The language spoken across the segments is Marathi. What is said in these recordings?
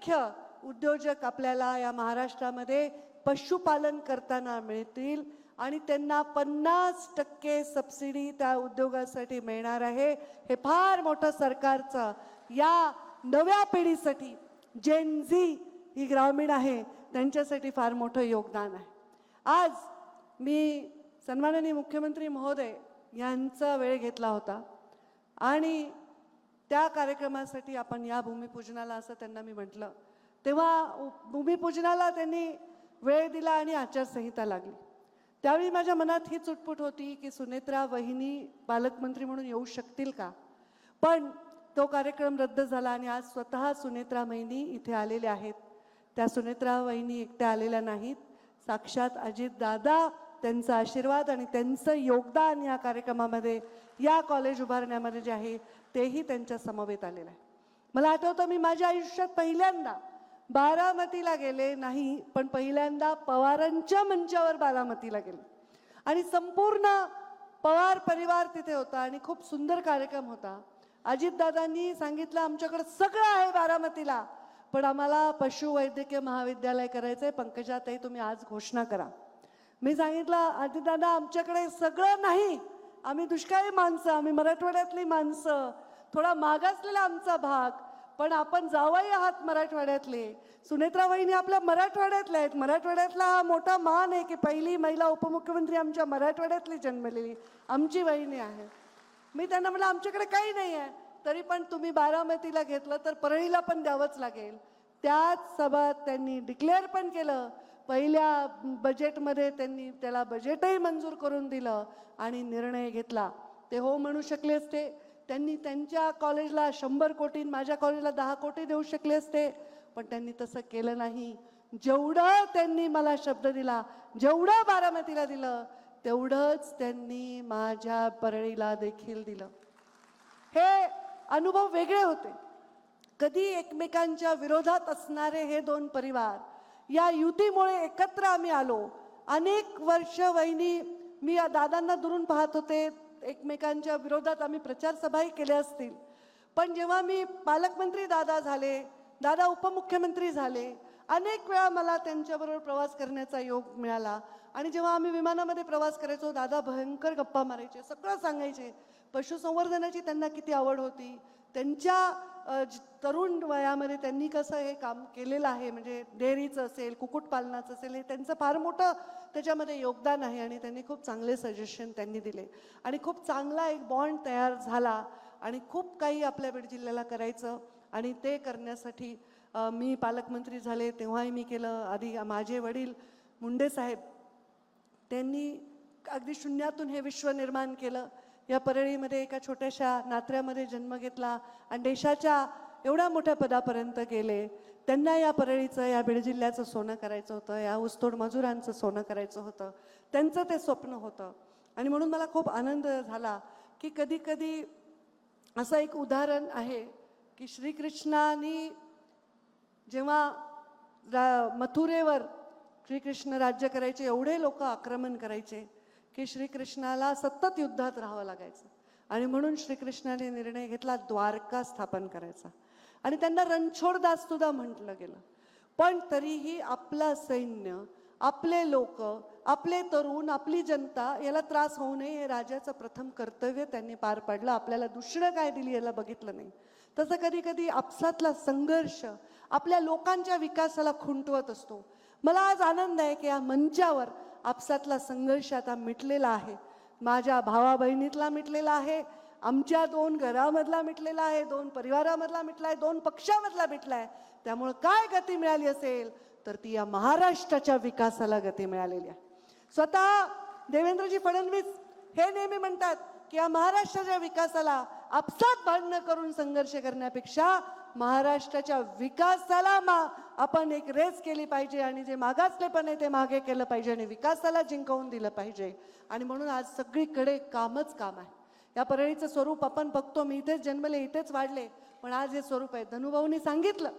असंख्य उद्योजक आपल्याला या महाराष्ट्रामध्ये पशुपालन करताना मिळतील आणि त्यांना 50% सबसिडी त्या उद्योगासाठी मिळणार आहे। हे फार मोठं सरकारचं या नव्या पिढीसाठी जेन झी ही ग्रामीण आहे त्यांच्यासाठी फार मोठं योगदान आहे। आज मी सन्माननीय मुख्यमंत्री महोदय यांचा वेळ घेतला होता आणि त्या कार्यक्रमासाठी आपण या भूमिपूजनाला असं त्यांना मी म्हटलं, तेव्हा भूमिपूजनाला त्यांनी वेळ दिला आणि आचारसंहिता लागली। त्यावेळी माझ्या मनात ही चुटपुट होती की सुनेत्रा वहिनी पालकमंत्री म्हणून येऊ शकतील का, पण तो कार्यक्रम रद्द झाला आणि आज स्वतः सुनेत्रा वहिनी इथे आलेल्या आहेत। त्या सुनेत्रा वहिनी एकट्या आलेल्या नाहीत, साक्षात अजित दादा त्यांचा आशीर्वाद आणि त्यांचं योगदान या कार्यक्रमामध्ये या कॉलेज उभारण्यामध्ये जे आहे तेही त्यांच्या समवेत आलेलं आहे। मला आठवतं मी माझ्या आयुष्यात पहिल्यांदा बारामतीला गेले नाही, पण पहिल्यांदा पवारांच्या मंचावर बारामतीला गेले आणि संपूर्ण पवार परिवार तिथे होता आणि खूप सुंदर कार्यक्रम होता। अजितदादांनी सांगितलं आमच्याकडे सगळं आहे बारामतीला, पण आम्हाला पशुवैद्यकीय महाविद्यालय करायचंय, पंकजाताई तुम्ही आज घोषणा करा। मी सांगितलं अजितदादा आमच्याकडे सगळं नाही, आम्ही दुष्काळी माणसं, आम्ही मराठवाड्यातली माणसं, थोडा मागासलेला आमचा भाग, पण आपण जावई आहात मराठवाड्यातले, सुनेत्रा वहिनी आपल्या मराठवाड्यातल्या आहेत, मराठवाड्यातला हा मोठा मान आहे की पहिली महिला उपमुख्यमंत्री आमच्या मराठवाड्यातली जन्मलेली आमची वहिनी आहे। मी त्यांना म्हटलं आमच्याकडे काही नाही आहे, तरी पण तुम्ही बारामतीला घेतलं तर परळीला पण द्यावंच लागेल। त्याच सभेत त्यांनी डिक्लेअर पण केलं, पहिल्या बजेटमध्ये त्यांनी त्याला बजेटही मंजूर करून दिलं आणि निर्णय घेतला। ते हो म्हणू शकले असते, त्यांनी त्यांच्या कॉलेजला 100 कोटी, माझ्या कॉलेजला 10 कोटी देऊ शकले असते, पण त्यांनी तसं केलं नाही। जेवढं त्यांनी मला शब्द दिला, जेवढं बारामतीला दिलं तेवढंच त्यांनी माझ्या परळीला देखील दिलं। हे अनुभव वेगळे होते। कधी एकमेकांच्या विरोधात असणारे हे दोन परिवार या युतीमुळे एकत्र आम्ही आलो। अनेक वर्ष वहिनी मी या दादांना दुरून पाहत होते, एकमेकांच्या विरोधात आम्ही प्रचार सभाही केल्या असतील, पण जेव्हा मी पालकमंत्री दादा झाले, दादा उपमुख्यमंत्री झाले, अनेक वेळा मला त्यांच्याबरोबर प्रवास करण्याचा योग मिळाला आणि जेव्हा आम्ही विमानामध्ये प्रवास करायचो दादा भयंकर गप्पा मारायचे, सगळं सांगायचे। पशुसंवर्धनाची त्यांना किती आवड होती, त्यांच्या तरुण वयामध्ये त्यांनी कसं हे काम केलेलं आहे, म्हणजे डेअरीचं असेल, कुक्कुटपालनाचं असेल, हे त्यांचं फार मोठं त्याच्यामध्ये योगदान आहे आणि त्यांनी खूप चांगले सजेशन त्यांनी दिले आणि खूप चांगला एक बॉन्ड तयार झाला आणि खूप काही आपल्या बीड जिल्ह्याला करायचं आणि ते करण्यासाठी मी पालकमंत्री झाले तेव्हाही मी केलं। आधी माझे वडील मुंडे साहेब त्यांनी अगदी शून्यातून हे विश्व निर्माण केलं। या परळीमध्ये एका छोट्याशा नात्र्यामध्ये जन्म घेतला आणि देशाच्या एवढ्या मोठ्या पदापर्यंत गेले। त्यांना या परळीचं, या बीड जिल्ह्याचं सोनं करायचं होतं, या ऊसतोड मजुरांचं सोनं करायचं होतं, त्यांचं ते स्वप्न होतं आणि म्हणून मला खूप आनंद झाला की कधी कधी असं एक उदाहरण आहे की श्रीकृष्णाने जेव्हा मथुरेवर श्रीकृष्ण राज्य करायचे, एवढे लोक आक्रमण करायचे की श्रीकृष्णाला सतत युद्धात राहावं लागायचं आणि म्हणून श्रीकृष्णाने निर्णय घेतला द्वारका स्थापन करायचा आणि त्यांना रणछोडदास सुद्धा म्हटलं गेलं। पण तरीही आपलं सैन्य, आपले लोक, आपले तरुण, आपली जनता याला त्रास होऊ नये हे राजाचं प्रथम कर्तव्य त्यांनी पार पाडलं। आपल्याला दुसरं काय दिली याला बघितलं नाही। तसं कधी कधी आपसातला संघर्ष आपल्या लोकांच्या विकासाला खुंटवत असतो। मला आज आनंद आहे की या मंचावर आपसातला संघर्ष आता मिटलेला आहे, माझ्या भावा बहिणीतला मिटलेला आहे, आमच्या 2 घरामधला मिटलेला आहे, 2 परिवारामधला मिटला आहे, 2 पक्षामधला मिटला आहे। त्यामुळे काय गती मिळाली असेल तर ती या महाराष्ट्राच्या विकासाला गती मिळालेली आहे। स्वतः देवेंद्रजी फडणवीस हे नेहमी म्हणतात की या महाराष्ट्राच्या विकासाला आपसात भांडणं करून संघर्ष करण्यापेक्षा महाराष्ट्राच्या विकासाला आपण एक रेस केली पाहिजे आणि जे मागासलेपण आहे ते मागे केलं पाहिजे आणि विकासाला जिंकवून दिलं पाहिजे आणि म्हणून आज सगळीकडे कामच काम आहे। या परळीचं स्वरूप आपण बघतो, मी इथेच जन्मले, इथेच वाढले, पण आज हे स्वरूप आहे। धनुभाऊंनी सांगितलं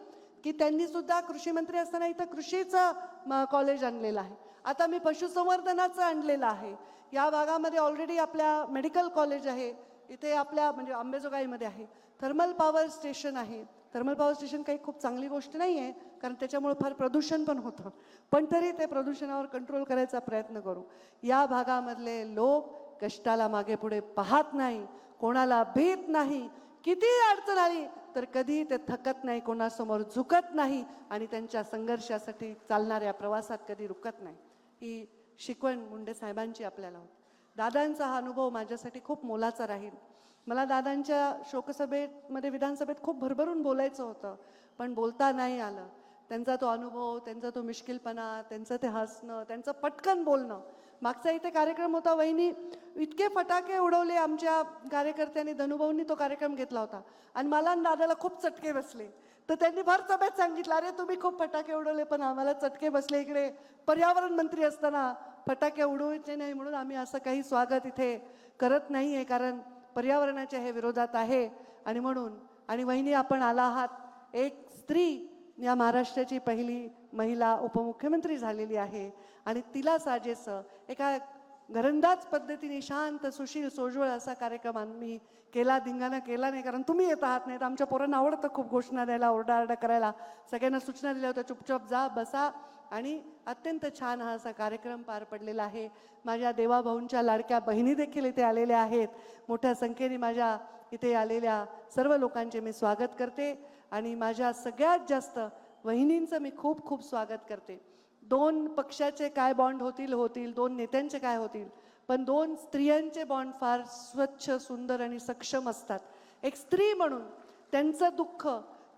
की त्यांनी सुद्धा कृषी मंत्री असताना इथं कृषीचं कॉलेज आणलेलं आहे, आता मी पशुसंवर्धनाचं आणलेलं आहे। या भागामध्ये ऑलरेडी आपल्या मेडिकल कॉलेज आहे, इथे आपल्या म्हणजे अंबेजोगाईमध्ये आहे, थर्मल पॉवर स्टेशन आहे, थर्मल पॉवर स्टेशन काही खूप चांगली गोष्ट नाही आहे, कारण त्याच्यामुळे फार प्रदूषण पण होतं. पण तरी ते प्रदूषणावर कंट्रोल करायचा प्रयत्न करू. या भागामधले लोक कष्टाला मागे पुढे पाहत नाही, कोणाला भीत नाही. किती अडचण आली तर कधी ते थकत नाही, कोणासमोर झुकत नाही आणि त्यांच्या संघर्षासाठी चालणाऱ्या प्रवासात कधी रुकत नाही. ही शिकवण मुंडे साहेबांची आपल्याला होती. दादांचा हा अनुभव माझ्यासाठी खूप मोलाचा राहील. मला दादांच्या शोकसभेमध्ये विधानसभेत खूप भरभरून बोलायचं होतं, पण बोलता नाही आलं. त्यांचा तो अनुभव, त्यांचा तो मिश्किलपणा, त्यांचं ते हसणं, त्यांचं पटकन बोलणं. मागचा इथे कार्यक्रम होता, वहिनी इतके फटाके उडवले आमच्या कार्यकर्त्यांनी, धनुभाऊंनी तो कार्यक्रम घेतला होता आणि मला आणि दादाला खूप चटके बसले. तर त्यांनी भर सभेत सांगितलं, अरे तुम्ही खूप फटाके उडवले पण आम्हाला चटके बसले. इकडे पर्यावरण मंत्री असताना फटाके उडवायचे नाही म्हणून आम्ही असं काही स्वागत इथे करत नाही आहे, कारण पर्यावरणाच्या हे विरोधात आहे. आणि म्हणून आणि वहिनी आपण आला आहात, एक स्त्री या महाराष्ट्राची पहिली महिला उपमुख्यमंत्री झालेली आहे आणि तिला साजेसं एका घरंदाज पद्धतीने शांत सुशील सोज्वळ असा कार्यक्रम आम्ही केला. धिंगाणा केला नाही, कारण तुम्ही येत आहात. नाही तर आमच्या पोरांना आवडतं खूप घोषणा द्यायला, ओरडाआरडा करायला. सगळ्यांना सूचना दिल्या होत्या, चुपचाप जा बसा. आणि अत्यंत छान हा असा कार्यक्रम पार पडलेला आहे. माझ्या देवाभाऊंच्या लाडक्या बहिणी देखील इथे आलेल्या आहेत. मोठ्या संख्येने माझ्या इथे आलेल्या सर्व लोकांचे मी स्वागत करते आणि माझ्या सगळ्यात जास्त वहिनींचं मी खूप खूप स्वागत करते. दोन पक्षाचे काय बॉन्ड होतील, दोन नेत्यांचे काय होतील, पण दोन स्त्रियांचे बॉन्ड फार स्वच्छ, सुंदर आणि सक्षम असतात. एक स्त्री म्हणून त्यांचं दुःख,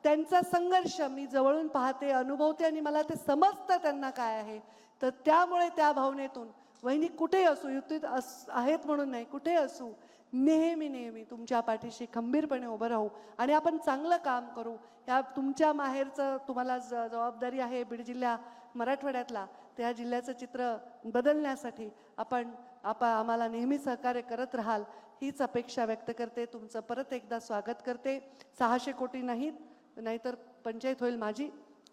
त्यांचा संघर्ष मी जवळून पाहते, अनुभवते आणि मला ते समजतं त्यांना काय आहे. तर त्यामुळे त्या भावनेतून वहिनी कुठे असू, युतीत आहेत म्हणून नाही, कुठे असू, नेहमी नेहमी तुमच्या पाठीशी खंबीरपणे उभं राहू आणि आपण चांगलं काम करू. या तुमच्या माहेरचं तुम्हाला जबाबदारी आहे, बीड जिल्हा मराठवाड्यातला, त्या जिल्ह्याचं चित्र बदलण्यासाठी आम्हाला नेहमी सहकार्य करत राहाल हीच अपेक्षा व्यक्त करते. तुमचं परत एकदा स्वागत करते. 600 कोटी नाहीतर पंचायत होईल माझी.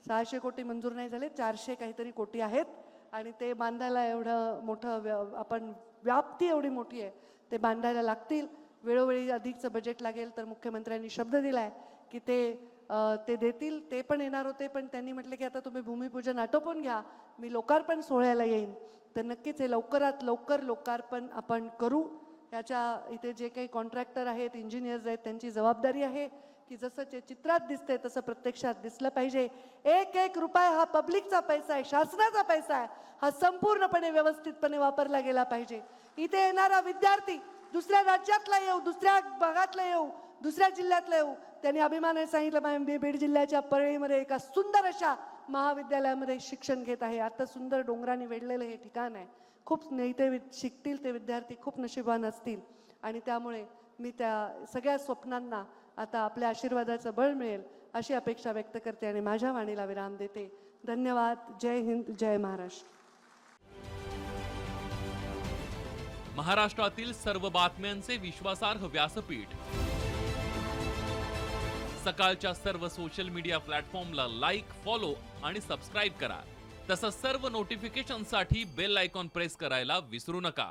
600 कोटी मंजूर नाही झाले, 400 काहीतरी कोटी आहेत आणि ते बांधायला एवढं मोठं आपण व्याप्ती एवढी मोठी आहे, ते बांधायला लागतील. वेळोवेळी अधिकचं बजेट लागेल तर मुख्यमंत्र्यांनी शब्द दिलाय की ते देतील. ते पण येणार होते, पण त्यांनी म्हटले की आता तुम्ही भूमिपूजन आटोपून घ्या, मी लोकार्पण सोहळ्याला येईन. तर नक्कीच हे लवकरात लवकर लोकार्पण आपण करू. याच्या इथे जे काही कॉन्ट्रॅक्टर आहेत, इंजिनियर्स आहेत, त्यांची जबाबदारी आहे की जसं ते चित्रात दिसते तसं प्रत्यक्षात दिसलं पाहिजे. एक एक रुपया हा पब्लिकचा पैसा आहे, शासनाचा पैसा आहे. हा संपूर्णपणे व्यवस्थितपणे वापरला गेला पाहिजे. इथे येणारा विद्यार्थी दुसऱ्या राज्यातला येऊ, दुसऱ्या भागातला येऊ, दुसऱ्या जिल्ह्यातला येऊ, त्यांनी अभिमानाने सांगितलं मी बीड जिल्ह्याच्या परळीमध्ये एका सुंदर अशा महाविद्यालयामध्ये शिक्षण घेत आहे. आता सुंदर डोंगराने वेढलेलं हे ठिकाण आहे. खूप इथे शिकतील ते विद्यार्थी, खूप नशिबान असतील आणि त्यामुळे मी त्या सगळ्या स्वप्नांना आता आपल्या आशीर्वादाचं बळ मिळेल अशी अपेक्षा व्यक्त करते आणि माझ्या वाणीला विराम देते. धन्यवाद. जय हिंद, जय महाराष्ट्र. महाराष्ट्रातील सर्व बातम्यांचे विश्वासार्ह व्यासपीठ. सकाळच्या सर्व सोशल मीडिया प्लॅटफॉर्मला लाईक, फॉलो आणि सबस्क्राईब करा. तसंच सर्व नोटिफिकेशनसाठी बेल आयकॉन प्रेस करायला विसरू नका.